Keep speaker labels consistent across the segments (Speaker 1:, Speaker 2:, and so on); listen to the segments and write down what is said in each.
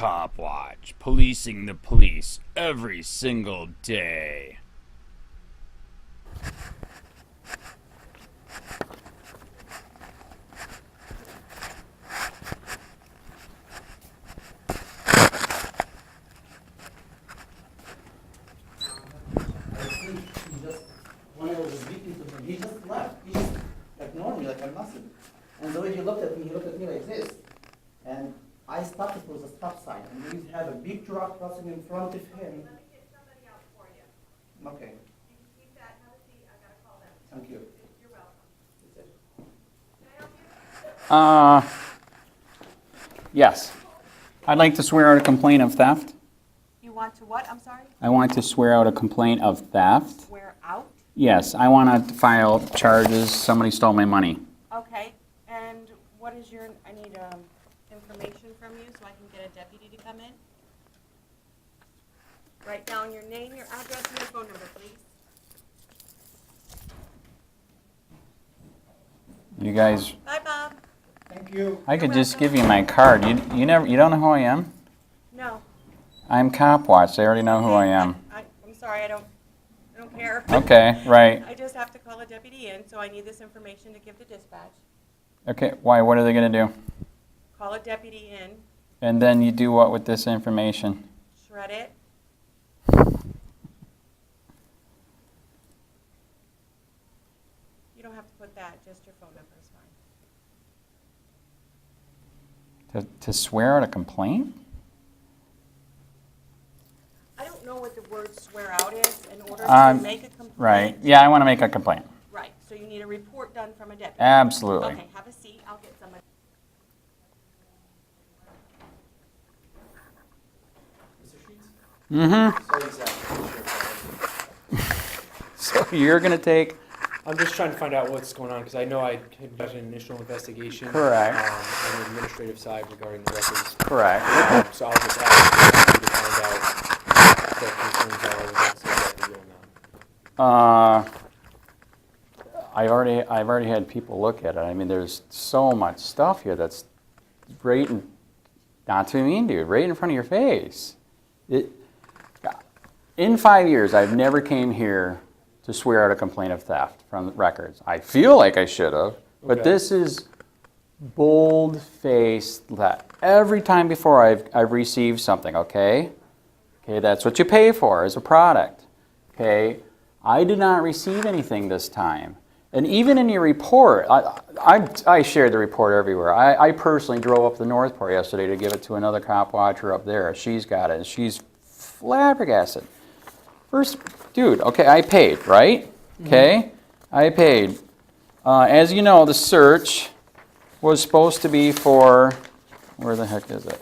Speaker 1: Copwatch, policing the police every single day.
Speaker 2: When I was speaking to him, he just left. He just ignored me like I'm nothing. And the way he looked at me like this. And I stopped it with a stop sign. And we had a big truck crossing in front of him.
Speaker 3: Let me get somebody out for you.
Speaker 2: Okay.
Speaker 3: You can keep that, have a seat. I gotta call them.
Speaker 2: Thank you.
Speaker 3: You're welcome. Can I help you?
Speaker 4: Yes. I'd like to swear out a complaint of theft.
Speaker 3: You want to what? I'm sorry?
Speaker 4: I want to swear out a complaint of theft.
Speaker 3: Swear out?
Speaker 4: Yes, I want to file charges. Somebody stole my money.
Speaker 3: Okay. And what is your, I need information from you so I can get a deputy to come in. Write down your name, your address, and your phone number, please.
Speaker 4: You guys,
Speaker 3: Bye, Bob.
Speaker 2: Thank you.
Speaker 4: I could just give you my card. You don't know who I am?
Speaker 3: No.
Speaker 4: I'm Copwatch. They already know who I am.
Speaker 3: I'm sorry, I don't care.
Speaker 4: Okay, right.
Speaker 3: I just have to call a deputy in, so I need this information to give to dispatch.
Speaker 4: Okay, why? What are they going to do?
Speaker 3: Call a deputy in,
Speaker 4: And then you do what with this information?
Speaker 3: shred it. You don't have to put that, just your phone number is fine.
Speaker 4: To swear out a complaint?
Speaker 3: I don't know what the word swear out is in order to make a complaint.
Speaker 4: Right. Yeah, I want to make a complaint.
Speaker 3: Right, so you need a report done from a deputy.
Speaker 4: Absolutely.
Speaker 3: Okay, have a seat, I'll get somebody.
Speaker 4: So you're going to take...
Speaker 5: I'm just trying to find out what's going on, because I know I had done an initial investigation.
Speaker 4: Correct.
Speaker 5: On the administrative side regarding the records.
Speaker 4: Correct.
Speaker 5: So I'll just ask you to find out what the concerns are and what's exactly going on.
Speaker 4: I've already had people look at it. I mean, there's so much stuff here that's right in, not to be mean, dude, right in front of your face. In 5 years, I've never came here to swear out a complaint of theft from records. I feel like I should have, but
Speaker 5: Okay.
Speaker 4: this is bold-faced theft. Every time before I've received something, okay? Okay, that's what you pay for as a product, okay? I did not receive anything this time. And even in your report, I shared the report everywhere. I personally drove up to Northport yesterday to give it to another cop watcher up there. She's got it, and she's flabbergasted. First, dude, okay, I paid, right? Okay, I paid. As you know, the search was supposed to be for, where the heck is it?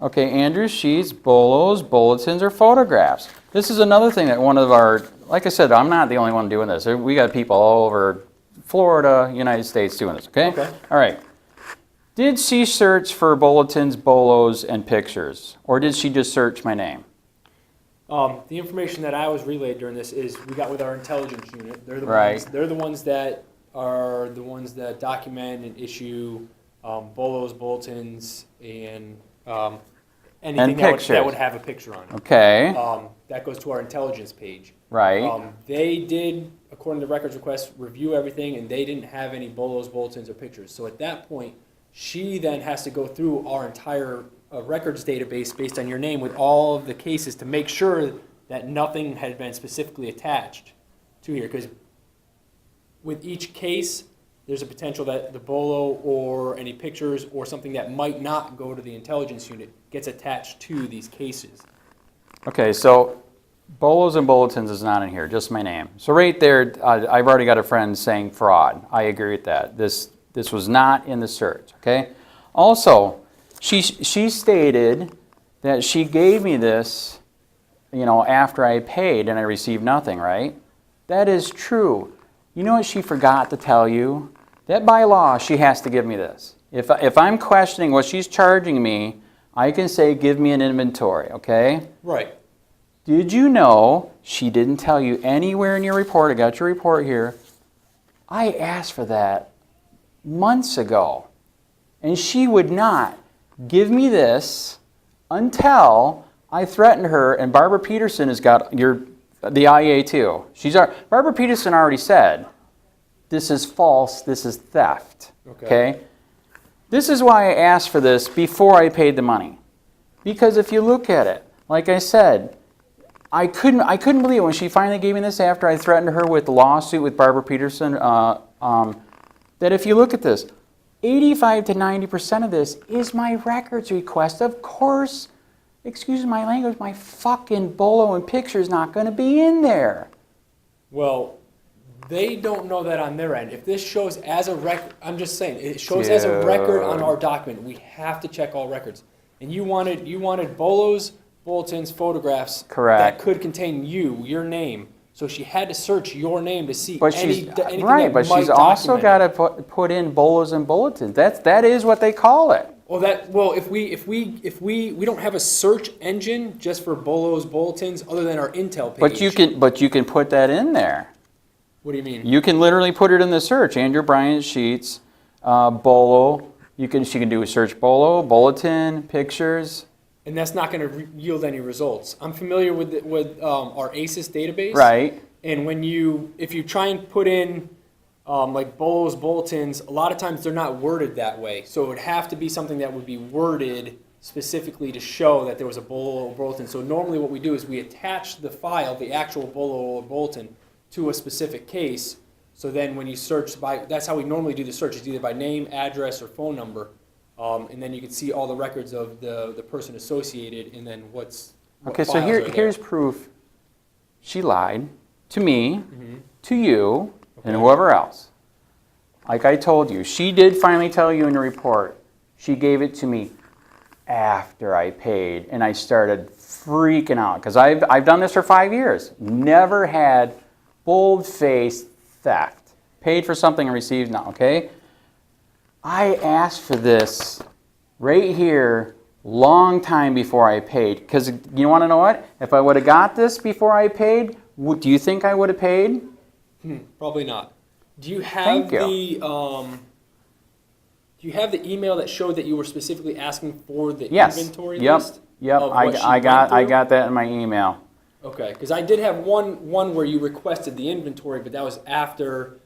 Speaker 4: Okay, Andrew sheets, bolos, bulletins, or photographs. This is another thing that one of our, like I said, I'm not the only one doing this. We got people all over Florida, United States doing this, okay?
Speaker 5: Okay.
Speaker 4: All right. Did she search for bulletins, bolos, and pictures? Or did she just search my name?
Speaker 5: The information that I was relayed during this is we got with our intelligence unit. They're the
Speaker 4: Right.
Speaker 5: ones. They're the ones that are the ones that document and issue bolos, bulletins, and anything that would have a picture on it.
Speaker 4: Okay,
Speaker 5: That goes to our intelligence page.
Speaker 4: right.
Speaker 5: They did, according to records request, review everything, and they didn't have any bolos, bulletins, or pictures. So at that point, she then has to go through our entire records database based on your name with all of the cases to make sure that nothing had been specifically attached to here. Because with each case, there's a potential that the bolo or any pictures or something that might not go to the intelligence unit gets attached to these cases.
Speaker 4: Okay, so bolos and bulletins is not in here, just my name. So right there, I've already got a friend saying fraud. I agree with that. This was not in the search, okay? Also, she stated that she gave me this, you know, after I paid and I received nothing, right? That is true. You know what she forgot to tell you? That by law, she has to give me this. If I'm questioning what she's charging me, I can say, give me an inventory, okay?
Speaker 5: Right.
Speaker 4: Did you know she didn't tell you anywhere in your report? I got your report here. I asked for that months ago, and she would not give me this until I threatened her, and Barbara Peterson has got the IA too. Barbara Peterson already said, this is false, this is theft. Okay? This is why I asked for this before I paid the money. Because if you look at it, like I said, I couldn't believe it when she finally gave me this after I threatened her with the lawsuit with Barbara Peterson, that if you look at this, 85 to 90% of this is my records request. Of course, excuse my language, my fucking bolo and picture is not going to be in there.
Speaker 5: Well, they don't know that on their end. If this shows as a record, I'm just saying, it shows as a record on our document. We have to check all records. And you wanted bolos, bulletins, photographs that could contain your name. So she had to search your name to see anything
Speaker 4: right, but she's also got to put in bolos and bulletins. That is what they call it.
Speaker 5: Well, if we don't have a search engine just for bolos, bulletins, other than our Intel page.
Speaker 4: But you can put that in there.
Speaker 5: What do you mean?
Speaker 4: You can literally put it in the search. Andrew Bryant sheets, bolo. She can do a search bolo, bulletin, pictures.
Speaker 5: And that's not going to yield any results. I'm familiar with our ACES database.
Speaker 4: Right.
Speaker 5: And if you try and put in like bolos, bulletins, a lot of times they're not worded that way. So it would have to be something that would be worded specifically to show that there was a bolo or bulletin. So normally what we do is we attach the file, the actual bolo or bulletin, to a specific case. So then when you search that's how we normally do the search, is either by name, address, or phone number. And then you can see all the records of the person associated, and then what
Speaker 4: okay, so here's proof. She lied to me, to you, and whoever else. Like I told you, she did finally tell you in the report. She gave it to me after I paid, and I started freaking out because I've done this for 5 years. Never had bold-faced theft. Paid for something and received now, okay? I asked for this right here long time before I paid. Because you want to know what? If I would have got this before I paid, do you think I would have paid?
Speaker 5: Probably not. Do you have the email that showed that you were specifically asking for the inventory list?
Speaker 4: Yep. I got that in my email.
Speaker 5: Okay, because I did have one where you requested the inventory, but that was after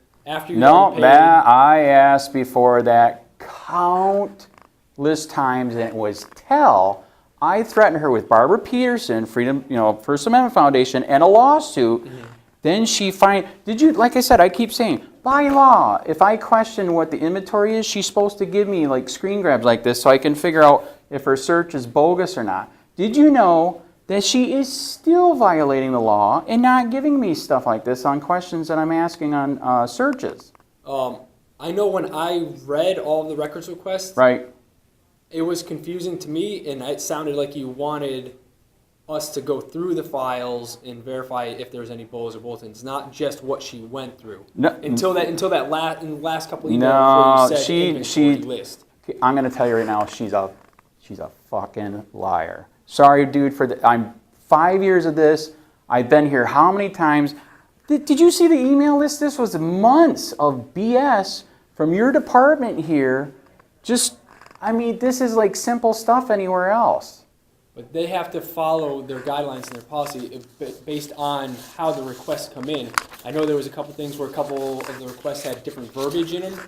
Speaker 5: you
Speaker 4: No,
Speaker 5: paid.
Speaker 4: I asked before that countless times, and it was I threatened her with Barbara Peterson, First Amendment Foundation, and a lawsuit. Then she like I said, I keep saying, by law, if I question what the inventory is, she's supposed to give me like screen grabs like this so I can figure out if her search is bogus or not. Did you know that she is still violating the law and not giving me stuff like this on questions that I'm asking on searches?
Speaker 5: I know when I read all of the records requests, it was confusing to me, and it sounded like you wanted us to go through the files and verify if there's any bolos or bulletins, not just what she went through. No, until that in the last couple of emails before you said list.
Speaker 4: I'm going to tell you right now, she's a fucking liar. Sorry, dude, I'm 5 years of this. I've been here how many times? Did you see the email list? This was months of BS from your department here. This is like simple stuff anywhere else.
Speaker 5: But they have to follow their guidelines and their policy based on how the requests come in. I know there was a couple things where a couple of the requests had different verbiage in them.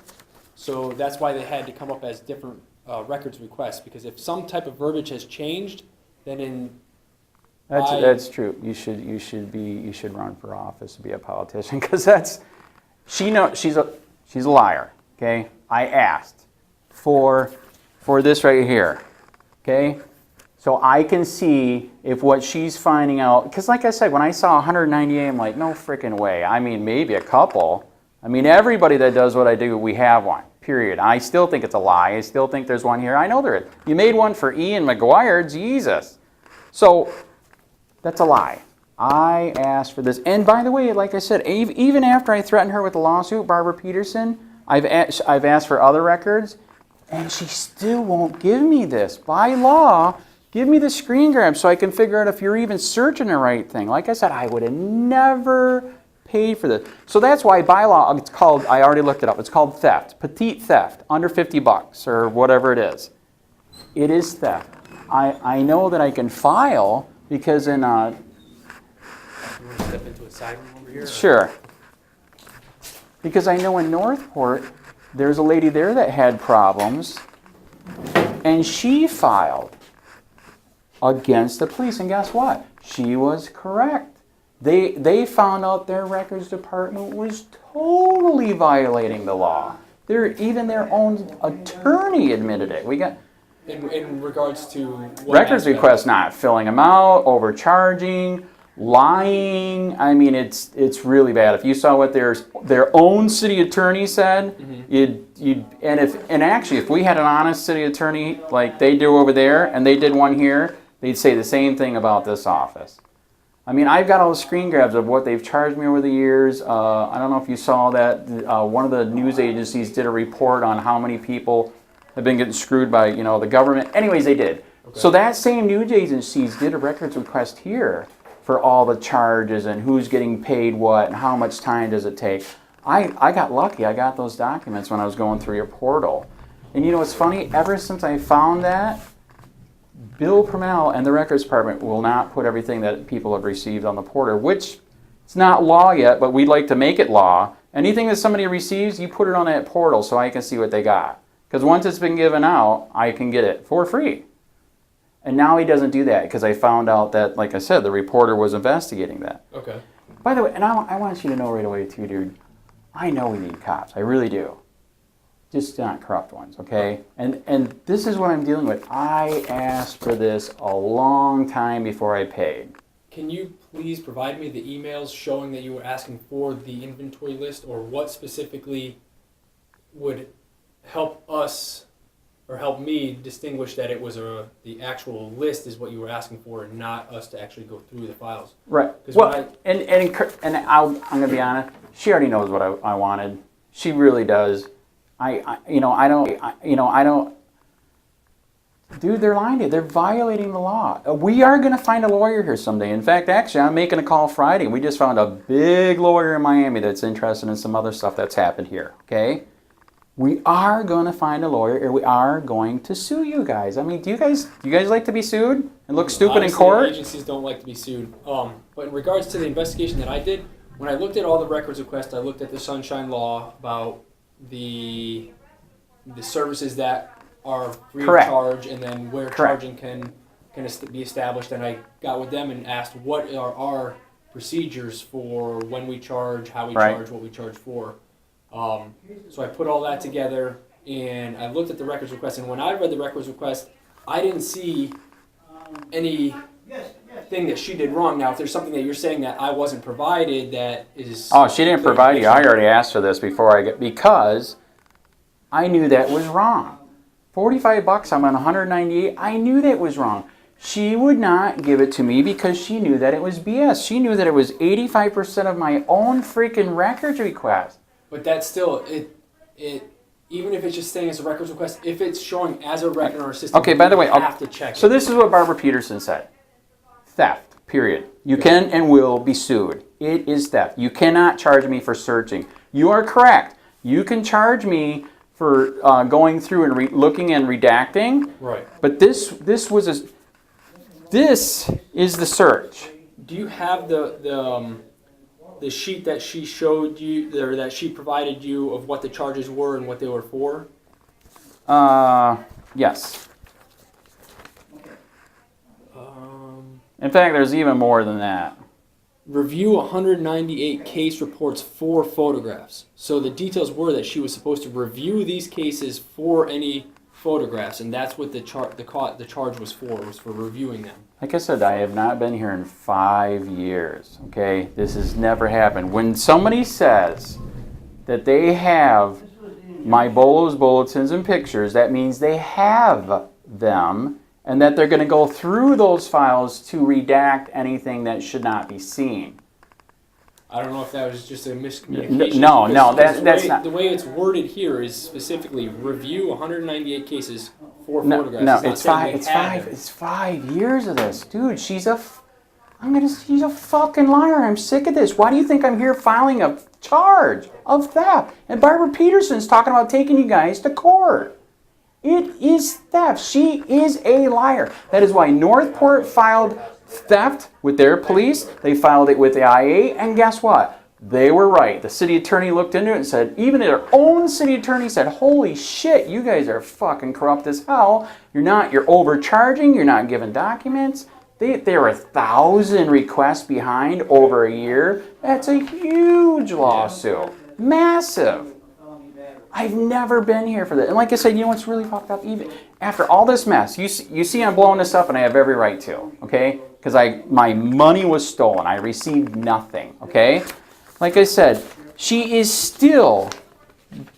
Speaker 5: So that's why they had to come up as different records requests. Because if some type of verbiage has changed, then that's true. You should run for office and be a politician, because she's a liar. Okay, I asked for this right here. Okay, so I can see if what she's finding out, because like I said, when I saw 198, I'm like, no freaking way. I mean, maybe a couple. I mean, everybody that does what I do, we have one. Period. I still think it's a lie. I still think there's one here. I know there is. You made one for Ian McGuire. Jesus. So that's a lie. I asked for this. And by the way, like I said, even after I threatened her with a lawsuit, Barbara Peterson, I've asked for other records, and she still won't give me this. By law, give me the screen grab so I can figure out if you're even searching the right thing. Like I said, I would have never paid for this. So that's why by law, it's called, I already looked it up, it's called theft. Petite theft, under $50 or whatever it is. It is theft.
Speaker 4: I know that I can file because in
Speaker 5: You want to step into a side room over here?
Speaker 4: sure, because I know in Northport there's a lady there that had problems, and she filed against the police, and guess what? She was correct. They found out their records department was totally violating the law. Even their own attorney admitted it. We got
Speaker 5: In regards to what
Speaker 4: records
Speaker 5: aspect?
Speaker 4: requests not filling them out, overcharging, lying. I mean, it's really bad. If you saw what their own city attorney said, and actually, if we had an honest city attorney like they do over there, and they did one here, they'd say the same thing about this office. I mean, I've got all the screen grabs of what they've charged me over the years. I don't know if you saw that. One of the news agencies did a report on how many people have been getting screwed by, the government. Anyways, they did.
Speaker 5: Okay.
Speaker 4: So that same news agencies did a records request here for all the charges and who's getting paid what and how much time does it take. I got lucky. I got those documents when I was going through your portal. And you know what's funny? Ever since I found that, Bill PRUMMELL and the records department will not put everything that people have received on the portal, which it's not law yet, but we'd like to make it law. Anything that somebody receives, you put it on that portal so I can see what they got. Because once it's been given out, I can get it for free. And now he doesn't do that because I found out that, like I said, the reporter was investigating that.
Speaker 5: Okay.
Speaker 4: By the way, and I want you to know right away too, dude, I know we need cops. I really do. Just not corrupt ones, okay? And this is what I'm dealing with. I asked for this a long time before I paid.
Speaker 5: Can you please provide me the emails showing that you were asking for the inventory list, or what specifically would help us or help me distinguish that it was the actual list is what you were asking for, and not us to actually go through the files?
Speaker 4: Right.
Speaker 5: 'Cause
Speaker 4: Well,
Speaker 5: when
Speaker 4: I'm going to be honest. She already knows what I wanted. She really does. I don't. Dude, they're lying to you. They're violating the law. We are going to find a lawyer here someday. In fact, actually, I'm making a call Friday. We just found a big lawyer in Miami that's interested in some other stuff that's happened here. Okay. We are going to find a lawyer, and we are going to sue you guys. I mean, do you guys like to be sued and look stupid in
Speaker 5: obviously,
Speaker 4: court?
Speaker 5: agencies don't like to be sued. But in regards to the investigation that I did, when I looked at all the records requests, I looked at the Sunshine Law about the services that are free
Speaker 4: Correct.
Speaker 5: of charge, and then where
Speaker 4: Correct.
Speaker 5: charging can be established. And I got with them and asked what are our procedures for when we charge, how we
Speaker 4: Right.
Speaker 5: charge, what we charge for. So I put all that together, and I looked at the records request, and when I read the records request, I didn't see any thing that she did wrong. Now, if there's something that you're saying that I wasn't provided that is...
Speaker 4: Oh, she didn't provide you. I already asked for this before because I knew that was wrong. $45, I'm on 198. I knew that was wrong. She would not give it to me because she knew that it was BS. She knew that it was 85% of my own freaking records request.
Speaker 5: But that's still, even if it's just saying it's a records request, if it's showing as a record or a system,
Speaker 4: Okay, by the way,
Speaker 5: you have to check
Speaker 4: so
Speaker 5: it.
Speaker 4: this is what Barbara Peterson said. Theft, period. You can and will be sued. It is theft. You cannot charge me for searching. You are correct. You can charge me for going through and looking and redacting.
Speaker 5: Right.
Speaker 4: But this is the search.
Speaker 5: Do you have the sheet that she showed you, or that she provided you, of what the charges were and what they were for?
Speaker 4: Yes. In fact, there's even more than that.
Speaker 5: Review 198 case reports for photographs. So the details were that she was supposed to review these cases for any photographs, and that's what the charge was for reviewing them.
Speaker 4: Like I said, I have not been here in 5 years, okay? This has never happened. When somebody says that they have my Bolos bulletins and pictures, that means they have them, and that they're going to go through those files to redact anything that should not be seen.
Speaker 5: I don't know if that was just a miscommunication.
Speaker 4: No,
Speaker 5: because
Speaker 4: that's not.
Speaker 5: The way it's worded here is specifically review 198 cases for
Speaker 4: No,
Speaker 5: photographs.
Speaker 4: no,
Speaker 5: not
Speaker 4: it's
Speaker 5: saying
Speaker 4: five.
Speaker 5: they
Speaker 4: It's
Speaker 5: had
Speaker 4: 5.
Speaker 5: them.
Speaker 4: It's 5 years of this, dude. She's a fucking liar. I'm sick of this. Why do you think I'm here filing a charge of theft? And Barbara Peterson's talking about taking you guys to court. It is theft. She is a liar. That is why Northport filed theft with their police. They filed it with the IA, and guess what? They were right. The city attorney looked into it and said, even their own city attorney said, holy shit, you guys are fucking corrupt as hell. You're overcharging, you're not giving documents. They were 1,000 requests behind over a year. That's a huge lawsuit. Massive. I've never been here for that. And like I said, you know what's really fucked up? Even after all this mess, you see I'm blowing this up, and I have every right to, okay? Because my money was stolen. I received nothing, okay? Like I said, she is still,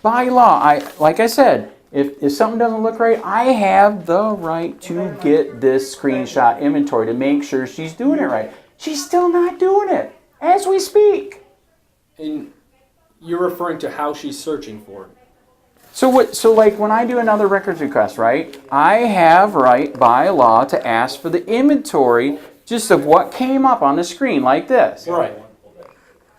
Speaker 4: by law, like I said, if something doesn't look right, I have the right to get this screenshot inventory to make sure she's doing it right. She's still not doing it as we speak.
Speaker 5: And you're referring to how she's searching for it.
Speaker 4: So like when I do another records request, right? I have right by law to ask for the inventory just of what came up on the screen like this.
Speaker 5: Right.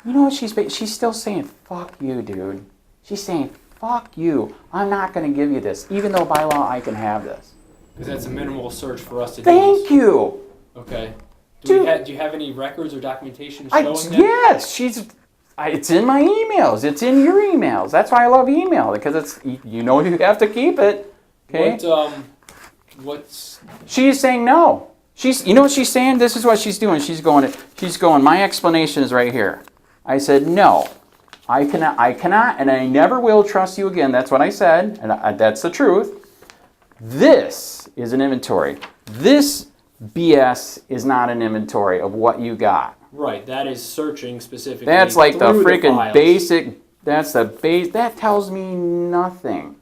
Speaker 4: You know what she's still saying, fuck you, dude. She's saying, fuck you. I'm not going to give you this, even though by law I can have this.
Speaker 5: Because that's a minimal search for us to do.
Speaker 4: Thank you.
Speaker 5: Okay. Do you have any records or documentation showing that?
Speaker 4: Yes, it's in my emails. It's in your emails. That's why I love email, because it's, you know, you have to keep it. Okay. She's saying no. You know what she's saying? This is what she's doing. She's going, my explanation is right here. I said, no, I cannot, and I never will trust you again. That's what I said, and that's the truth. This is an inventory. This BS is not an inventory of what you got.
Speaker 5: Right, that is searching specifically.
Speaker 4: That's like the freaking
Speaker 5: files.
Speaker 4: basic, that tells me nothing.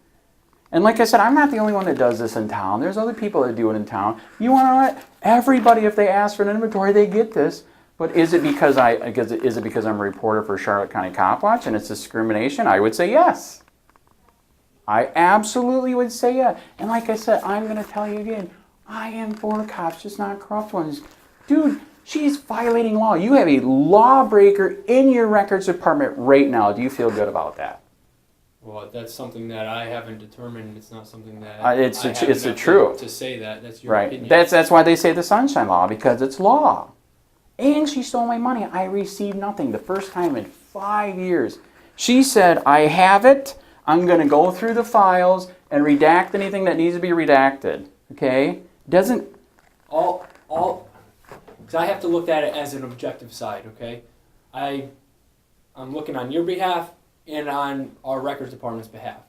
Speaker 4: And like I said, I'm not the only one that does this in town. There's other people that do it in town. You want to know what? Everybody, if they ask for an inventory, they get this. But is it because I'm a reporter for Charlotte County Copwatch and it's discrimination? I would say yes. I absolutely would say yes. And like I said, I'm going to tell you again, I am for cops, just not corrupt ones. Dude, she's violating law. You have a lawbreaker in your records department right now. Do you feel good about that?
Speaker 5: Well, that's something that I haven't determined. It's not something that
Speaker 4: it's the truth.
Speaker 5: To say that, that's your
Speaker 4: right.
Speaker 5: opinion.
Speaker 4: That's why they say the Sunshine Law, because it's law. And she stole my money. I received nothing the first time in 5 years. She said, I have it. I'm going to go through the files and redact anything that needs to be redacted. Okay? Doesn't...
Speaker 5: Because I have to look at it as an objective side, okay? I'm looking on your behalf and on our records department's behalf.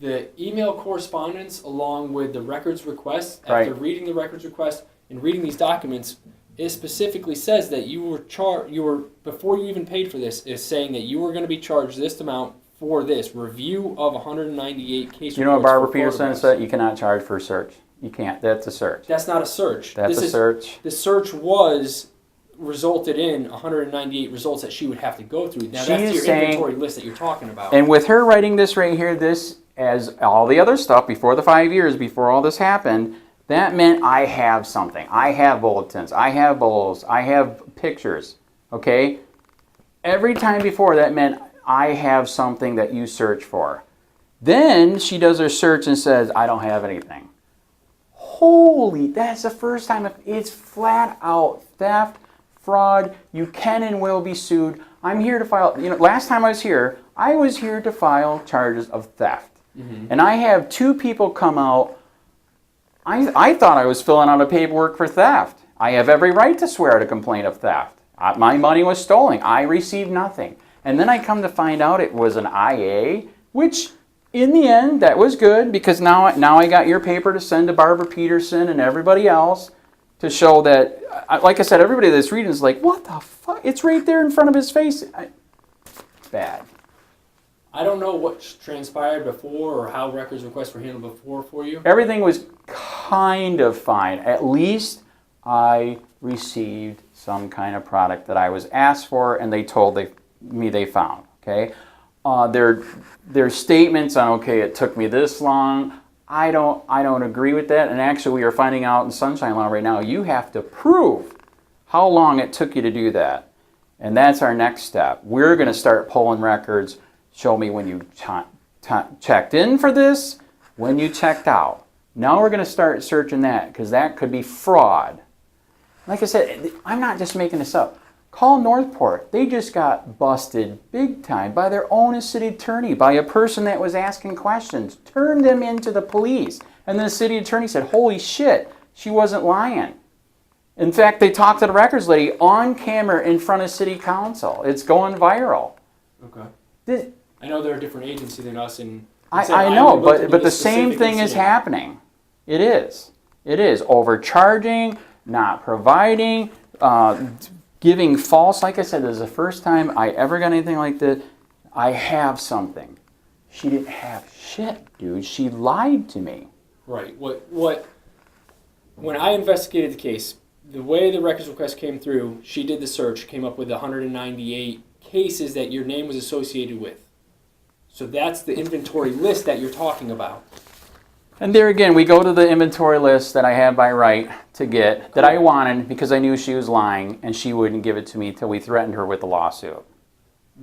Speaker 5: The email correspondence along with the records request, after reading the records request and reading these documents, it specifically says that you were before you even paid for this, is saying that you were going to be charged this amount for this review of 198 case reports.
Speaker 4: You know what Barbara Peterson said? You cannot charge for a search. You can't. That's a search.
Speaker 5: That's not a search.
Speaker 4: That's a search.
Speaker 5: The search resulted in 198 results that she would have to go through. Now that's your inventory list that you're talking about.
Speaker 4: And with her writing this right here, this, as all the other stuff before the 5 years, before all this happened, that meant I have something. I have bulletins. I have bowls. I have pictures. Okay? Every time before, that meant I have something that you search for. Then she does her search and says, I don't have anything. Holy, that's the first time. It's flat out theft, fraud. You can and will be sued. I'm here to file, last time I was here to file charges of theft. Mm-hmm. And I have 2 people come out. I thought I was filling out a paperwork for theft. I have every right to swear at a complaint of theft. My money was stolen. I received nothing. And then I come to find out it was an IA, which in the end, that was good, because now I got your paper to send to Barbara Peterson and everybody else to show that, like I said, everybody that's reading is like, what the fuck? It's right there in front of his face. It's bad.
Speaker 5: I don't know what transpired before or how records requests were handled before for you.
Speaker 4: Everything was kind of fine. At least I received some kind of product that I was asked for, and they told me they found. Okay, their statements on, okay, it took me this long. I don't agree with that. And actually, we are finding out in Sunshine Law right now, you have to prove how long it took you to do that, and that's our next step. We're going to start pulling records. Show me when you checked in for this, when you checked out. Now we're going to start searching that because that could be fraud. Like I said, I'm not just making this up. Call Northport. They just got busted big time by their own city attorney, by a person that was asking questions, turned them into the police. And then the city attorney said, holy shit, she wasn't lying. In fact, they talked to the records lady on camera in front of city council. It's going viral.
Speaker 5: Okay. I know they're a different agency than us, and
Speaker 4: I know, but the same thing is happening. It is. It is overcharging, not providing, giving false. Like I said, this is the first time I ever got anything like this. I have something. She didn't have shit, dude. She lied to me.
Speaker 5: Right. When I investigated the case, the way the records request came through, she did the search, came up with 198 cases that your name was associated with. So that's the inventory list that you're talking about.
Speaker 4: And there again, we go to the inventory list that I had by right to get, that I wanted because I knew she was lying and she wouldn't give it to me until we threatened her with the lawsuit.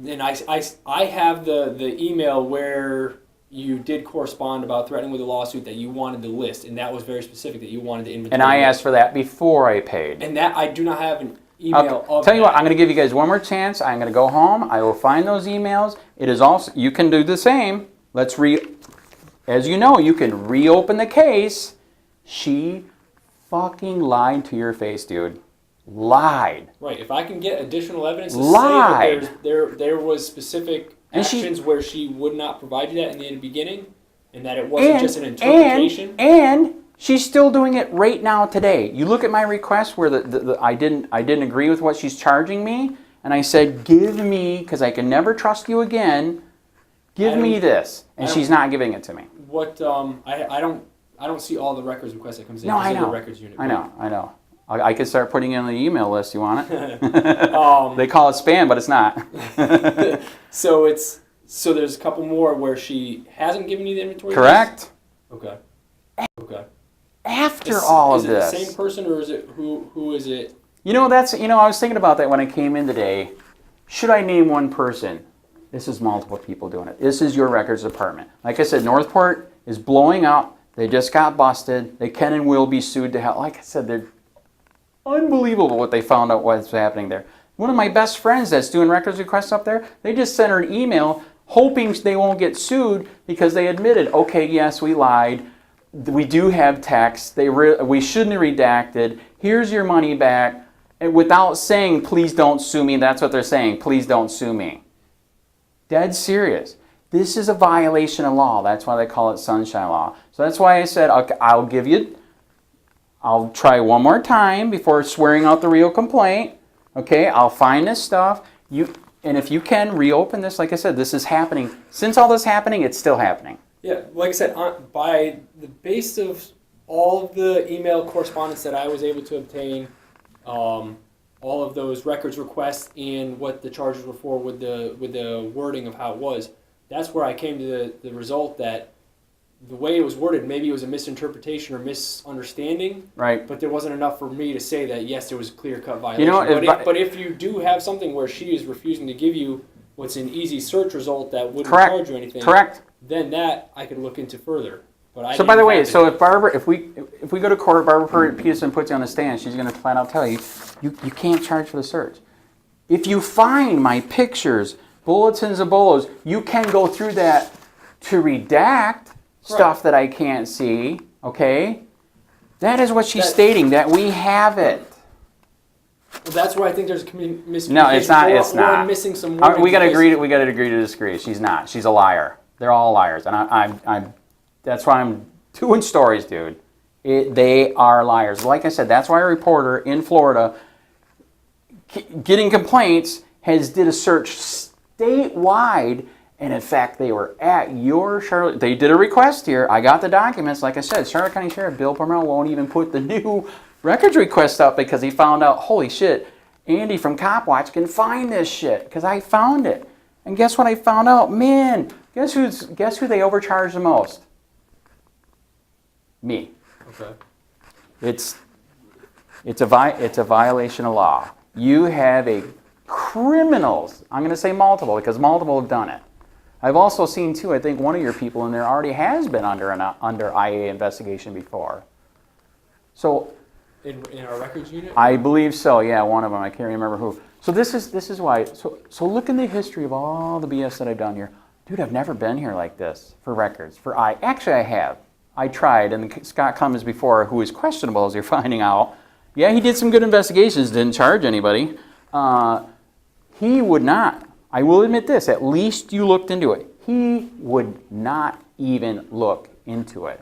Speaker 5: And I have the email where you did correspond about threatening with a lawsuit that you wanted the list, and that was very specific that you wanted the inventory
Speaker 4: And I
Speaker 5: list.
Speaker 4: asked for that before I paid.
Speaker 5: And that I do not have an email of
Speaker 4: Tell you
Speaker 5: that.
Speaker 4: what, I'm going to give you guys one more chance. I'm going to go home. I will find those emails. It is also, you can do the same. As you know, you can reopen the case. She fucking lied to your face, dude. Lied.
Speaker 5: Right. If I can get additional evidence to
Speaker 4: Lied.
Speaker 5: say that there was specific
Speaker 4: And
Speaker 5: actions where she would not provide you that in the beginning, and that it wasn't just an interpretation.
Speaker 4: And she's still doing it right now today. You look at my request where I didn't agree with what she's charging me, and I said, give me, because I can never trust you again, give me this. And she's not giving it to me.
Speaker 5: What I don't see all the records requests that comes in.
Speaker 4: No, I
Speaker 5: This is
Speaker 4: know.
Speaker 5: the records unit.
Speaker 4: I know. I could start putting it on the email list. You want it? They call it spam, but it's not.
Speaker 5: So there's a couple more where she hasn't given you the inventory list?
Speaker 4: Correct.
Speaker 5: Okay.
Speaker 4: After all of this.
Speaker 5: Is it the same person, or is it who is it?
Speaker 4: I was thinking about that when I came in today. Should I name one person? This is multiple people doing it. This is your records department. Like I said, Northport is blowing up. They just got busted. They can and will be sued to hell. Like I said, they're unbelievable what they found out what's happening there. One of my best friends that's doing records requests up there, they just sent her an email hoping they won't get sued because they admitted, okay, yes, we lied. We do have text. We shouldn't have redacted. Here's your money back. And without saying, please don't sue me, that's what they're saying, please don't sue me. Dead serious. This is a violation of law. That's why they call it sunshine law. So that's why I said, okay, I'll try one more time before swearing out the real complaint. Okay, I'll find this stuff. And if you can reopen this, like I said, this is happening. Since all this is happening, it's still happening.
Speaker 5: Yeah, like I said, by the base of all of the email correspondence that I was able to obtain, all of those records requests and what the charges were for with the wording of how it was, that's where I came to the result that the way it was worded, maybe it was a misinterpretation or misunderstanding.
Speaker 4: Right.
Speaker 5: But there wasn't enough for me to say that, yes, there was a clear-cut violation. But if you do have something where she is refusing to give you what's an easy search result that wouldn't charge you anything, then that I could look into further. But
Speaker 4: by the way, so if we go to court, Barbara Peterson puts you on the stand, she's going to flat out tell you, you can't charge for the search. If you find my pictures, bulletins and bolos, you can go through that to redact stuff that I can't see, okay? That is what she's stating, that we have it.
Speaker 5: Well, that's where I think there's a miscommunication.
Speaker 4: No, it's not. It's
Speaker 5: or
Speaker 4: not.
Speaker 5: I'm missing some wording.
Speaker 4: We got to agree. We got to agree to disagree. She's not. She's a liar. They're all liars, and I'm. That's why I'm doing stories, dude. They are liars. Like I said, that's why a reporter in Florida, getting complaints, did a search statewide. And in fact, they were at your Charlotte. They did a request here. I got the documents. Like I said, Charlotte County Sheriff Bill PRUMMELL won't even put the new records request up because he found out, holy shit, Andy from Copwatch can find this shit because I found it. And guess what I found out? Man, guess who they overcharged the most? Me.
Speaker 5: Okay.
Speaker 4: It's a violation of law. You have criminals. I'm going to say multiple because multiple have done it. I've also seen too, I think one of your people in there already has been under IA investigation before. So
Speaker 5: In our records unit?
Speaker 4: I believe so, yeah, one of them, I can't remember who. So this is why, so look in the history of all the BS that I've done here. Dude, I've never been here like this for records, actually I have. I tried, and Scott Clemens before, who is questionable as you're finding out, yeah, he did some good investigations, didn't charge anybody. He would not, I will admit this, at least you looked into it. He would not even look into it.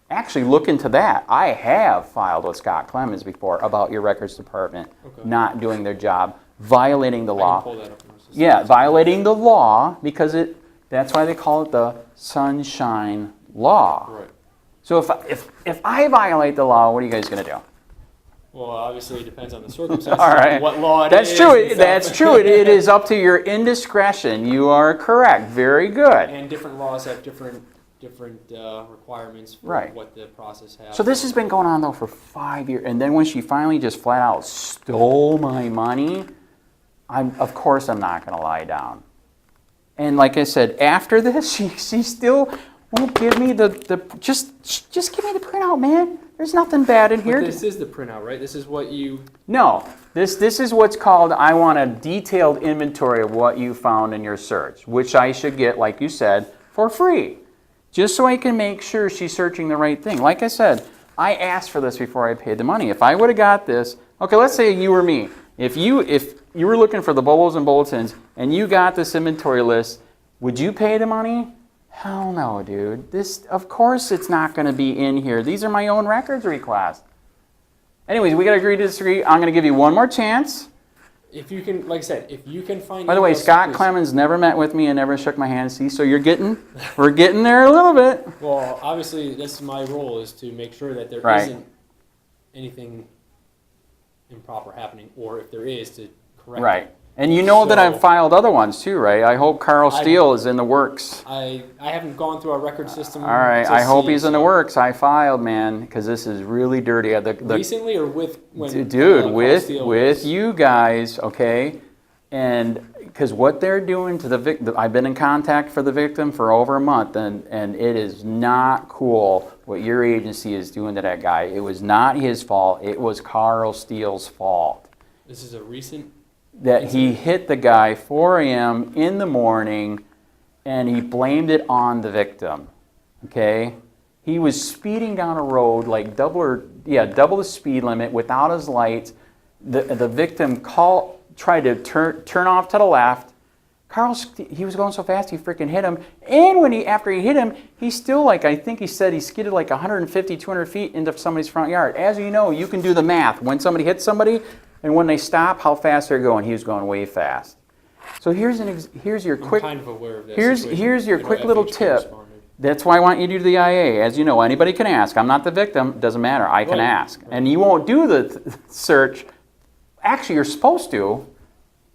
Speaker 4: Actually, look into that. I have filed with Scott Clemens before about your records department not doing their job, violating the law.
Speaker 5: I can pull that up in our system.
Speaker 4: Yeah, violating the law because that's why they call it the Sunshine Law.
Speaker 5: Right.
Speaker 4: So if I violate the law, what are you guys going to do?
Speaker 5: Well, obviously it depends on the circumstances.
Speaker 4: All right.
Speaker 5: What law it
Speaker 4: That's
Speaker 5: is.
Speaker 4: true. That's true. It is up to your indiscretion. You are correct. Very good.
Speaker 5: And different laws have different requirements for
Speaker 4: Right.
Speaker 5: what the process has.
Speaker 4: So this has been going on though for 5 years, and then when she finally just flat out stole my money, of course I'm not going to lie down. And like I said, after this, she still won't give me just give me the printout, man. There's nothing bad in here.
Speaker 5: But this is the printout, right? This is what you...
Speaker 4: No, this is what's called, I want a detailed inventory of what you found in your search, which I should get, like you said, for free. Just so I can make sure she's searching the right thing. Like I said, I asked for this before I paid the money. If I would have got this, okay, let's say you were me. If you were looking for the bubbles and bulletins and you got this inventory list, would you pay the money? Hell no, dude. Of course it's not going to be in here. These are my own records requests. Anyways, we got to agree to disagree. I'm going to give you one more chance.
Speaker 5: If you can, like I said, if you can find...
Speaker 4: By the way, Scott Clemens never met with me and never shook my hand. See, so we're getting there a little bit.
Speaker 5: Well, obviously, that's my role, is to make sure that there
Speaker 4: Right.
Speaker 5: isn't anything improper happening, or if there is, to correct
Speaker 4: Right.
Speaker 5: it.
Speaker 4: And you know that
Speaker 5: So-
Speaker 4: I've filed other ones too, right? I hope Carl Steele is in the works.
Speaker 5: I haven't gone through our record system.
Speaker 4: All right,
Speaker 5: to
Speaker 4: I hope
Speaker 5: see,
Speaker 4: he's in the
Speaker 5: so-
Speaker 4: works. I filed, man, because this is really dirty.
Speaker 5: Recently, or with... when
Speaker 4: Dude,
Speaker 5: Carl
Speaker 4: with
Speaker 5: Steele was-
Speaker 4: you guys, okay? And because what they're doing to the victim, I've been in contact for the victim for over a month, and it is not cool what your agency is doing to that guy. It was not his fault. It was Carl Steele's fault.
Speaker 5: This is a recent...
Speaker 4: That he hit the guy 4 a.m. in the morning, and he blamed it on the victim, okay? He was speeding down a road like double the speed limit without his lights. The victim tried to turn off to the left. He was going so fast he freaking hit him. And after he hit him, he still, like I think he said, he skidded like 150, 200 feet into somebody's front yard. As you know, you can do the math. When somebody hits somebody, and when they stop, how fast they're going. He was going way fast. So here's your quick.
Speaker 5: I'm kind of aware of this.
Speaker 4: Here's your quick little
Speaker 5: FHP
Speaker 4: tip.
Speaker 5: responded.
Speaker 4: That's why I want you to do the IA. As you know, anybody can ask. I'm not the victim. Doesn't matter. I can
Speaker 5: Right.
Speaker 4: ask. And you won't do the search. Actually, you're supposed to.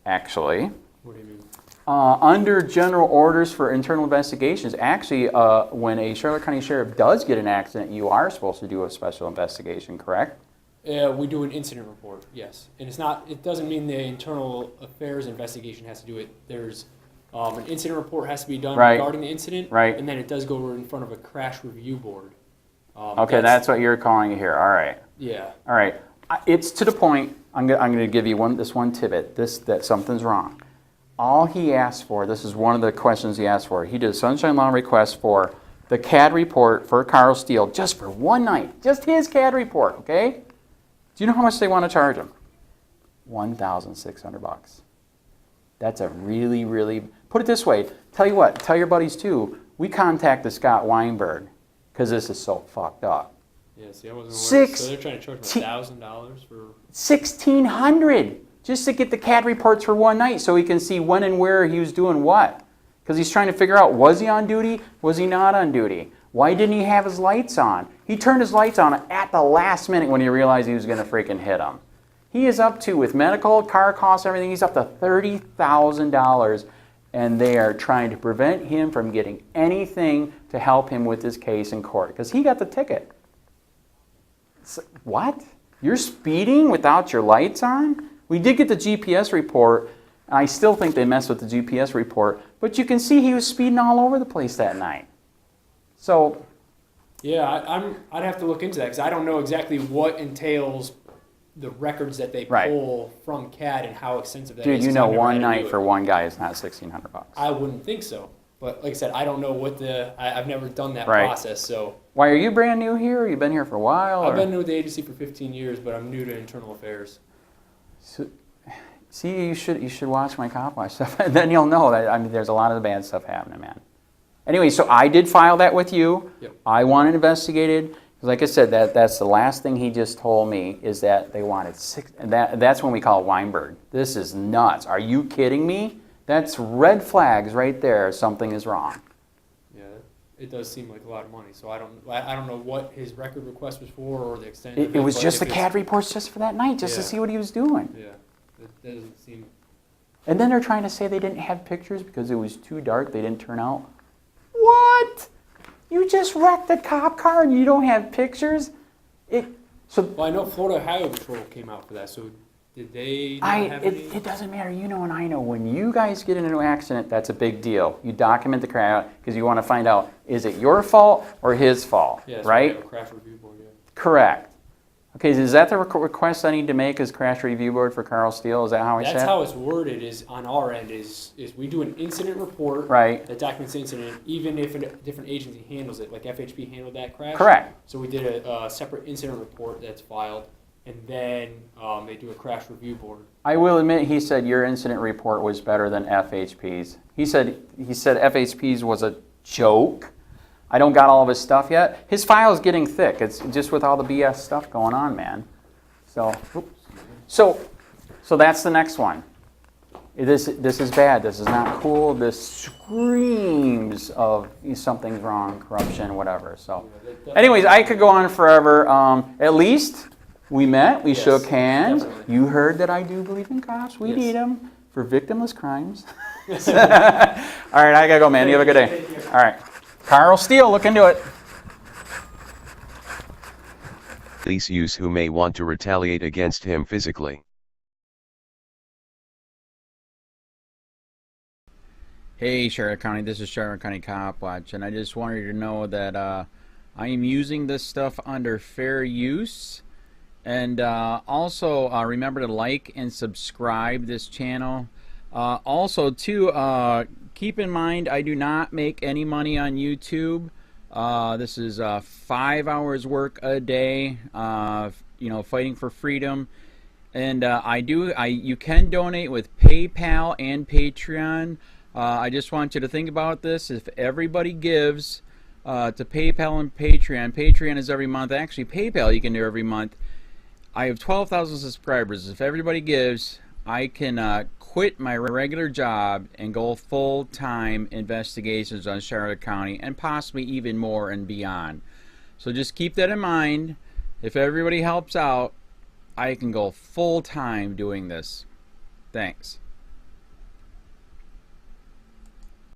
Speaker 4: Actually.
Speaker 5: What do you mean?
Speaker 4: Under general orders for internal investigations, actually, when a Charlotte County Sheriff does get an accident, you are supposed to do a special investigation, correct?
Speaker 5: We do an incident report, yes. And it doesn't mean the internal affairs investigation has to do it. There's an incident report has to be done
Speaker 4: Right.
Speaker 5: regarding the incident.
Speaker 4: Right.
Speaker 5: And then it does go in front of a crash review board.
Speaker 4: Okay, that's what you're calling it here. All right.
Speaker 5: Yeah.
Speaker 4: All right. It's to the point. I'm going to give you this one tidbit. That something's wrong. All he asked for, this is one of the questions he asked for. He did a Sunshine Law request for the CAD report for Carl Steele just for one night. Just his CAD report, okay? Do you know how much they want to charge him? $1,600. That's a really, really... Put it this way. Tell you what. Tell your buddies, too. We contacted Scott Weinberg because this is so fucked up.
Speaker 5: Yeah, see, I wasn't aware. So they're trying to charge me
Speaker 4: Sixteen-
Speaker 5: $1,000 for...
Speaker 4: $1,600 just to get the CAD reports for one night so he can see when and where he was doing what. Because he's trying to figure out, was he on duty? Was he not on duty? Why didn't he have his lights on? He turned his lights on at the last minute when he realized he was going to freaking hit him. He is up to, with medical, car costs, everything, he's up to $30,000, and they are trying to prevent him from getting anything to help him with his case in court because he got the ticket. What? You're speeding without your lights on? We did get the GPS report. I still think they messed with the GPS report, but But you can see he was speeding all over the place that night. So,
Speaker 5: Yeah, I'd have to look into that because I don't know exactly what entails the records that they pull from CAD and how extensive that is.
Speaker 4: dude, you
Speaker 5: 'cause
Speaker 4: know,
Speaker 5: I've never had
Speaker 4: one
Speaker 5: to
Speaker 4: night
Speaker 5: do
Speaker 4: for
Speaker 5: it.
Speaker 4: one guy is not $1,600.
Speaker 5: I wouldn't think so. But like I said, I don't know what I've never done that
Speaker 4: Right.
Speaker 5: process. So
Speaker 4: Why, are you brand new here? You been here for a while?
Speaker 5: I've
Speaker 4: or-
Speaker 5: been with the agency for 15 years, but I'm new to internal affairs.
Speaker 4: So, see, you should watch my Copwatch stuff, and then you'll know that, I mean, there's a lot of bad stuff happening, man. Anyway, so I did file that with you.
Speaker 5: Yep.
Speaker 4: I want it investigated. 'Cause like I said, that's the last thing he just told me, is that they wanted six, and that's when we call it Weinberg. This is nuts. Are you kidding me? That's red flags right there. Something is wrong.
Speaker 5: Yeah, it does seem like a lot of money. So I don't know what his record request was for or the extent of
Speaker 4: It was
Speaker 5: but
Speaker 4: just the
Speaker 5: if it's-
Speaker 4: CAD reports just for that night, just to
Speaker 5: Yeah.
Speaker 4: see what he was doing.
Speaker 5: Yeah, that doesn't seem.
Speaker 4: And then they're trying to say they didn't have pictures because it was too dark, they didn't turn out. What? You just wrecked a cop car and you don't have pictures?
Speaker 5: Well, I know Florida Highway Patrol came out for that. So did they not have any?
Speaker 4: It doesn't matter. You know and I know. When you guys get into an accident, that's a big deal. You document the crash because you want to find out, is it your fault or his fault,
Speaker 5: Yeah, so
Speaker 4: right?
Speaker 5: we have a crash review board. Yeah.
Speaker 4: Correct. Okay, is that the request I need to make as crash review board for Carl Steele? Is that how I said?
Speaker 5: That's how it's worded. Is on our end is we do an incident report
Speaker 4: Right.
Speaker 5: that documents the incident, even if a different agency handles it. Like FHP handled that crash.
Speaker 4: Correct.
Speaker 5: So we did a separate incident report that's filed, and then they do a crash review board.
Speaker 4: I will admit, he said your incident report was better than FHP's. He said FHP's was a joke. I don't got all of his stuff yet. His file is getting thick. It's just with all the BS stuff going on, man. So that's the next one. This is bad. This is not cool. This screams of something's wrong, corruption, whatever. So, anyways, I could go on forever. At least we met. We
Speaker 5: Yes,
Speaker 4: shook hands.
Speaker 5: definitely.
Speaker 4: You heard that I do believe in cops. We
Speaker 5: Yes.
Speaker 4: need them for victimless crimes. All right, I gotta go, man. You have a good day. All right. Carl Steele, look into it.
Speaker 6: Police use who may want to retaliate against him physically.
Speaker 1: Hey Charlotte County, this is Charlotte County Copwatch, and I just wanted you to know that I am using this stuff under fair use. And also remember to like and subscribe this channel. Also too, keep in mind I do not make any money on YouTube. This is 5 hours work a day, you know, fighting for freedom. And you can donate with PayPal and Patreon. I just want you to think about this. If everybody gives to PayPal and Patreon, Patreon is every month. Actually, PayPal you can do every month. I have 12,000 subscribers. If everybody gives, I can quit my regular job and go full-time investigations on Charlotte County and possibly even more and beyond. So just keep that in mind. If everybody helps out, I can go full-time doing this. Thanks.